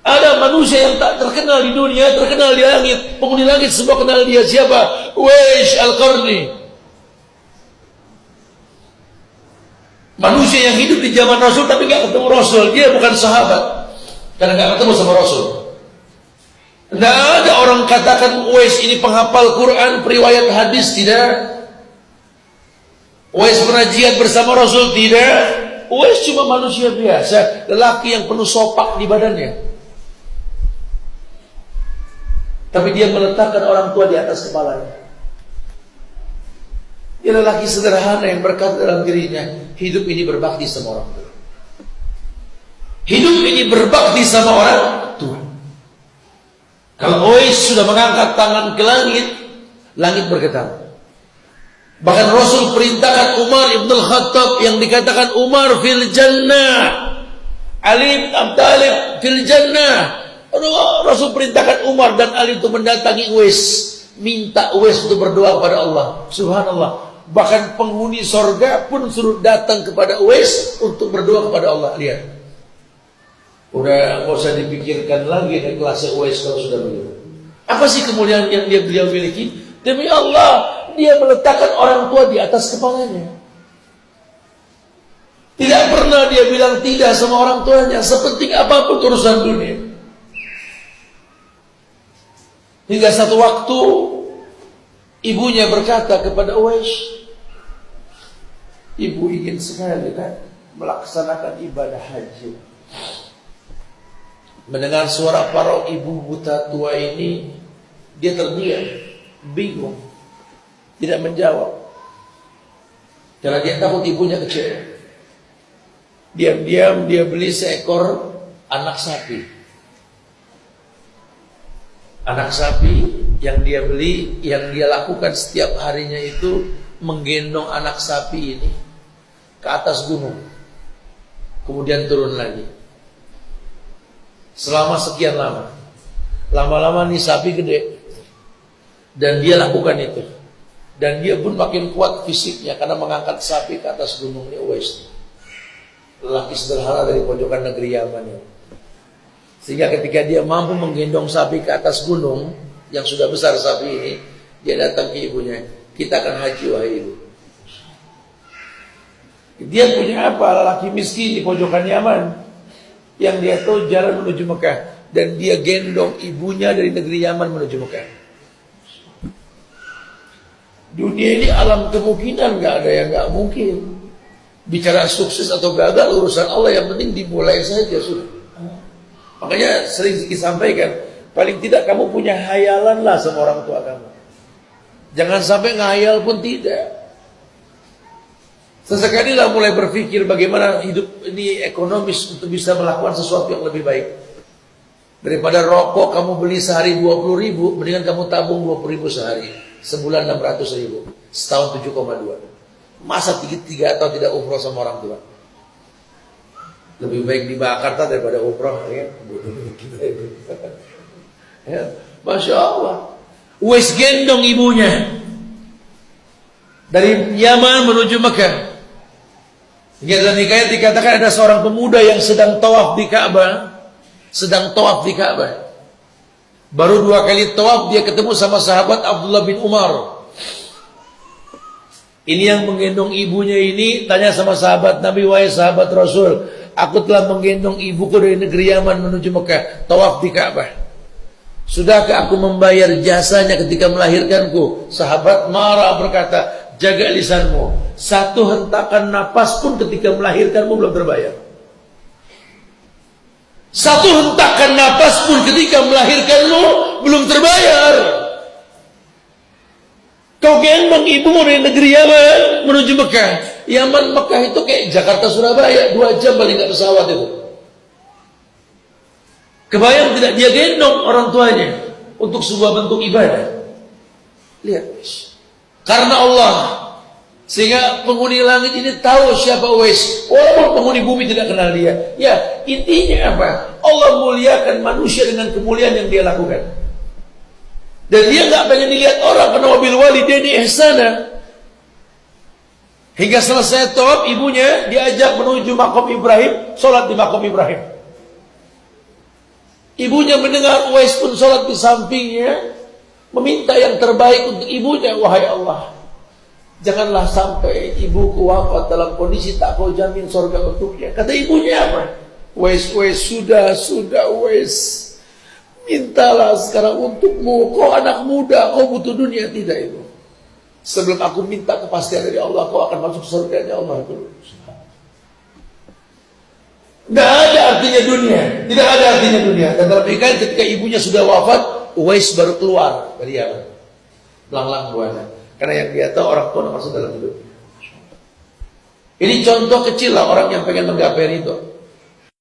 Ada manusia yang tak terkenal di dunia, terkenal di langit. Penghuni langit semua kenal dia. Siapa? Uwais Al-Qarni. Manusia yang hidup di zaman Rasul tapi gak ketemu Rasul. Dia bukan sahabat karena gak ketemu sama Rasul. Tidak ada orang katakan Uwais ini penghafal Quran, periwayat hadis. Tidak. Uwais pernah jihad bersama Rasul. Tidak. Uwais cuma manusia biasa, lelaki yang penuh sopak di badannya. Tapi dia meletakkan orang tua di atas kepalanya. Dia lelaki sederhana yang berkata dalam dirinya, hidup ini berbakti sama orang tua. Hidup ini berbakti sama orang tua. Kalau Uwais sudah mengangkat tangan ke langit, langit bergetar. Bahkan Rasul perintahkan Umar ibn al-Khattab yang dikatakan Umar fil jannah, Ali bin Abi Thalib fil jannah. Rasul perintahkan Umar dan Ali untuk mendatangi Uwais, minta Uwais untuk berdoa kepada Allah. Subhanallah. Bahkan penghuni sorga pun suruh datang kepada Uwais untuk berdoa kepada Allah. Lihat. Udah nggak usah dipikirkan lagi dari kelasnya Uwais kalau sudah begitu. Apa sih kemuliaan yang beliau miliki? Demi Allah, dia meletakkan orang tua di atas kepalanya. Tidak pernah dia bilang tidak sama orang tuanya, sepenting apapun urusan dunia. Hingga satu waktu ibunya berkata kepada Uwais, ibu ingin sekali kan melaksanakan ibadah haji. Mendengar suara para ibu buta tua ini, dia terdiam, bingung, tidak menjawab. Karena dia takut ibunya kecewa. Diam-diam dia beli seekor anak sapi. Anak sapi yang dia beli, yang dia lakukan setiap harinya itu menggendong anak sapi ini ke atas gunung, kemudian turun lagi. Selama sekian lama, lama-lama nih sapi gede, dan dia lakukan itu, dan dia pun makin kuat fisiknya karena mengangkat sapi ke atas gunungnya Uwais. Lelaki sederhana dari pojokan negeri Yaman ini. Sehingga ketika dia mampu menggendong sapi ke atas gunung yang sudah besar sapi ini, dia datang ke ibunya, kita akan haji wahai ibu. Dia punya apa? Lelaki miskin di pojokan Yaman yang dia tahu jalan menuju Mekah, dan dia gendong ibunya dari negeri Yaman menuju Mekah. Dunia ini alam kemungkinan, gak ada yang gak mungkin. Bicara sukses atau gagal urusan Allah, yang penting dimulai saja sudah. Makanya sering disampaikan, paling tidak kamu punya hayalan lah sama orang tua kamu. Jangan sampai ngayal pun tidak. Sesekali lah mulai berpikir bagaimana hidup ini ekonomis untuk bisa melakukan sesuatu yang lebih baik. Daripada rokok kamu beli sehari 20.000, mendingan kamu tabung 20.000 sehari. Sebulan 600.000, setahun 7,2. Masa 3 tahun tidak umroh sama orang tua? Lebih baik dibakar daripada umroh, ya. Ya, Masya Allah. Uwais gendong ibunya dari Yaman menuju Mekah. Hingga dalam hikayat dikatakan ada seorang pemuda yang sedang tawaf di Ka'bah, Baru 2 kali tawaf dia ketemu sama sahabat Abdullah bin Umar. Ini yang menggendong ibunya ini tanya sama sahabat Nabi, wahai sahabat Rasul, aku telah menggendong ibuku dari negeri Yaman menuju Mekah, tawaf di Ka'bah. Sudahkah aku membayar jasanya ketika melahirkanku? Sahabat marah berkata, jaga lisanmu. 1 hentakan napas pun ketika melahirkanmu belum terbayar. 1 hentakan napas pun ketika melahirkanmu belum terbayar. Kau gendong ibumu dari negeri Yaman menuju Mekah. Yaman Mekah itu kayak Jakarta Surabaya, 2 jam paling nggak pesawat itu. Kebayang tidak dia gendong orang tuanya untuk sebuah bentuk ibadah. Lihat, karena Allah, sehingga penghuni langit ini tahu siapa Uwais, walaupun penghuni bumi tidak kenal dia. Ya, intinya apa? Allah muliakan manusia dengan kemuliaan yang dia lakukan. Dan dia nggak pengen dilihat orang, karena wabil walidaini ihsana. Hingga selesai tawaf, ibunya diajak menuju makom Ibrahim, sholat di makom Ibrahim. Ibunya mendengar Uwais pun sholat di sampingnya, meminta yang terbaik untuk ibunya. Wahai Allah, janganlah sampai ibuku wafat dalam kondisi tak kau jamin surga untuknya. Kata ibunya apa? Uwais, sudah Uwais. Mintalah sekarang untukmu. Kau anak muda, kau butuh dunia. Tidak, ibu. Sebelum aku minta kepastian dari Allah, kau akan masuk surganya Allah dulu. Tidak ada artinya dunia. Tidak ada artinya dunia. Dan dalam hikayat ketika ibunya sudah wafat, Uwais baru keluar dari Yaman. Belang-belang buahnya. Karena yang dia tahu orang tua masuk dalam hidup. Ini contoh kecil lah orang yang pengen menggapai itu.